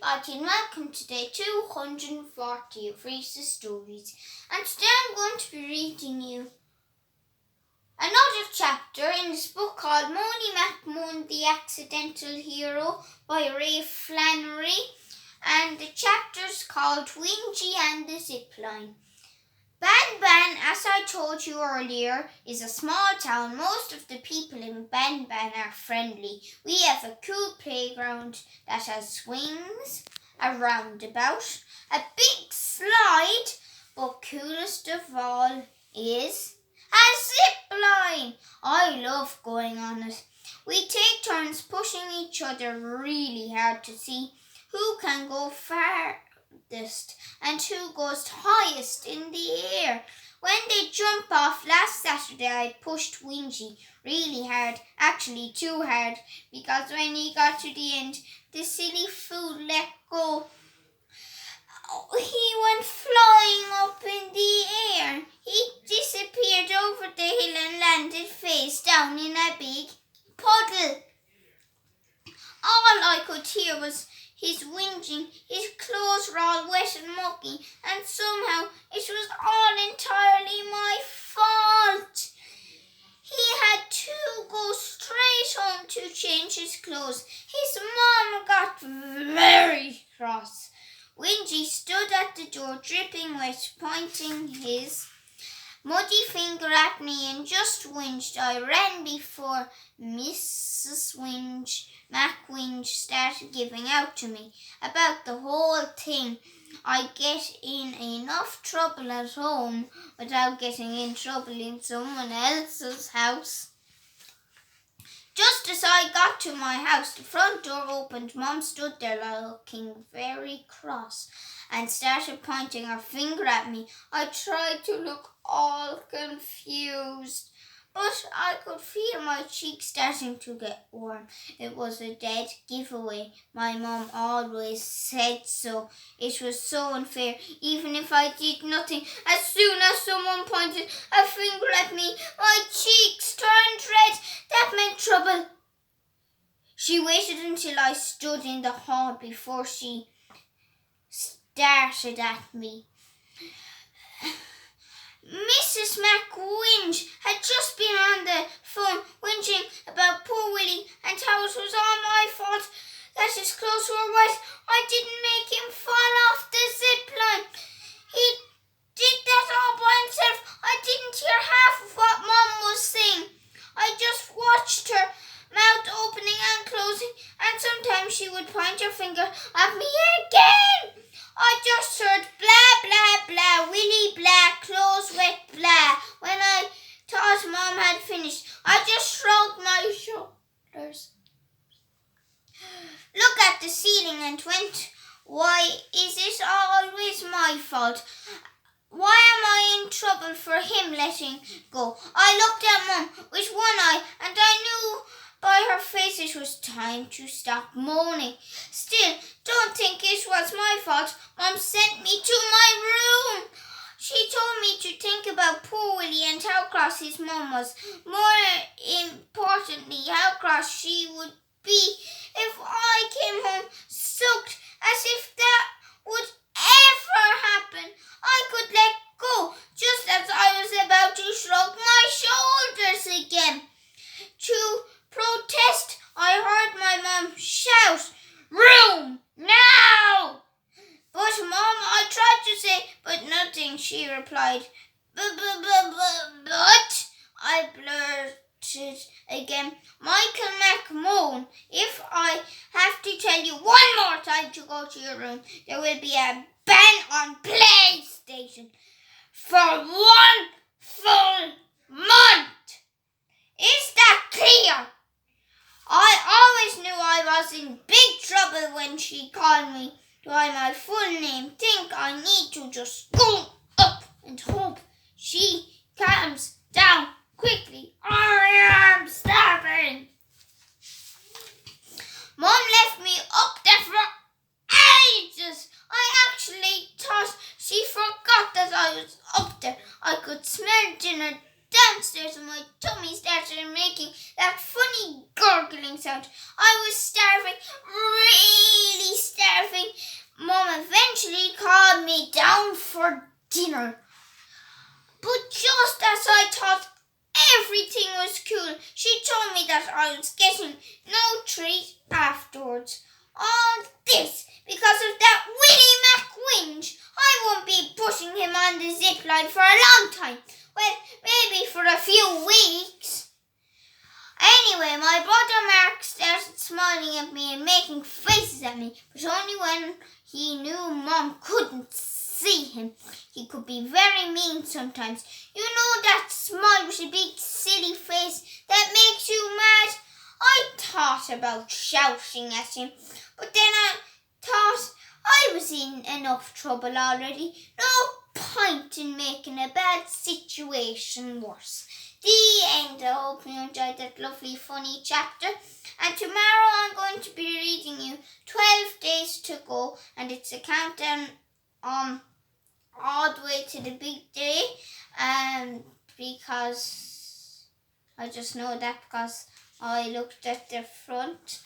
and welcome to day 240 of Rhys's stories. And today I'm going to be reading you another chapter in this book called Moany McMoan, the Accidental Hero by Ray Flannery. And the chapter's called Whingy and the Zipline. Banban, as I told you earlier, is a small town. Most of the people in Banban are friendly. We have a cool playground that has swings, a roundabout, a big slide, but coolest of all is a zipline. I love going on it. We take turns pushing each other really hard to see who can go farthest and who goes highest in the air. When they jump off last Saturday, I pushed Whingy really hard, actually too hard, because when he got to the end, the silly fool let go. He went flying up in the air. He disappeared over the hill and landed face down in a big puddle. All I could hear was his whinging. His clothes were all wet and mucky, and somehow it was all entirely my fault. He had to go straight home to change his clothes. His mom got very cross. Whingy stood at the door, dripping wet, pointing his muddy finger at me and just whinged. I ran before Mrs. McWhinge started giving out to me about the whole thing. I get in enough trouble at home without getting in trouble in someone else's house. Just as I got to my house, the front door opened. Mum stood there looking very cross and started pointing her finger at me. I tried to look all confused, but I could feel my cheeks starting to get warm. It was a dead giveaway. My mum always said so. It was so unfair, even if I did nothing. As soon as someone pointed a finger at me, my cheeks turned red. That meant trouble. She waited until I stood in the hall before she started at me. Mrs. McWhinge had just been on the phone whinging about poor Willie and how it was all my fault that his clothes were wet. I didn't make him fall off the zipline. He did that all by himself. I didn't hear half of what Mum was saying. I just watched her mouth opening and closing, and sometimes she would point her finger at me again. I just heard blah, blah, blah, Willie blah, clothes wet blah. When I thought Mum had finished, I just shrugged my shoulders, looked at the ceiling and went, why is it always my fault? Why am I in trouble for him letting go? I looked at Mum with one eye, and I knew by her face it was time to stop moaning. Still, don't think it was my fault. Mum sent me to my room. She told me to think about poor Willie and how cross his mum was. More importantly, how cross she would be if I came home soaked, as if that would ever happen. I could let go just as I was about to shrug my shoulders again. To protest, I heard my mum shout, "Room, now!" But Mum, I tried to say, but nothing, she replied. But, I blurted again, Michael McMoan, if I have to tell you one more time to go to your room, there will be a ban on PlayStation for 1 full month. Is that clear? I always knew I was in big trouble when she called me by my full name. Think I need to just go up and hope she calms down quickly. I am starving. Mum left me up there for ages. I actually thought she forgot that I was up there. I could smell dinner downstairs and my tummy started making that funny gurgling sound. I was starving, really starving. me down for dinner. But just as I thought everything was cool, she told me that I was getting no treat afterwards. All this because of that Whingy McMoan. I won't be putting him on the zipline for a long time. Well, maybe for a few weeks. Anyway, my brother Mark started smiling at me and making faces at me, but only when he knew Mum couldn't see him. He could be very mean sometimes. You know that smile with a big silly face that makes you mad? I thought about shouting at him, but then I thought I was in enough trouble already. No point in making a bad situation worse. The end. I hope you enjoyed that lovely funny chapter. And tomorrow I'm going to be reading you 12 Days to Go, and it's a countdown all the way to the big day. Because I just know that because I looked at the front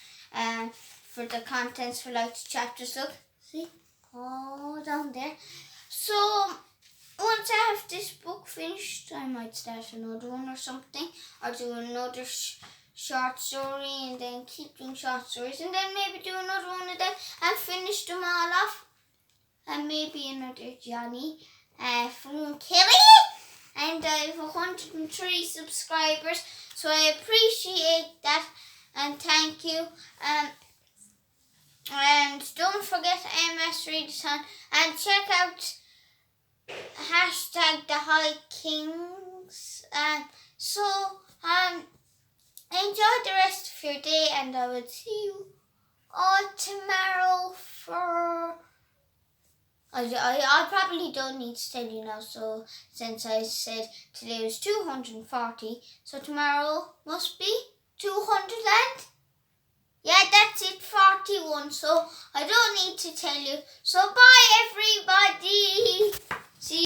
for the contents for like the chapters. Look, see? Oh, down there. So once I have this book finished, I might start another one or something, or do another short story, and then keep doing short stories, and then maybe do another one of them and finish them all off, and maybe another Johnny from Kelly. And I have 103 subscribers, so I appreciate that, and thank you. And don't forget MS Readathon, and check out hashtag the High Kings. Enjoy the rest of your day, and I will see you all tomorrow for... I probably don't need to tell you now, so since I said today was 240, so tomorrow must be 200 and... Yeah, that's it, 41, so I don't need to tell you. So bye, everybody.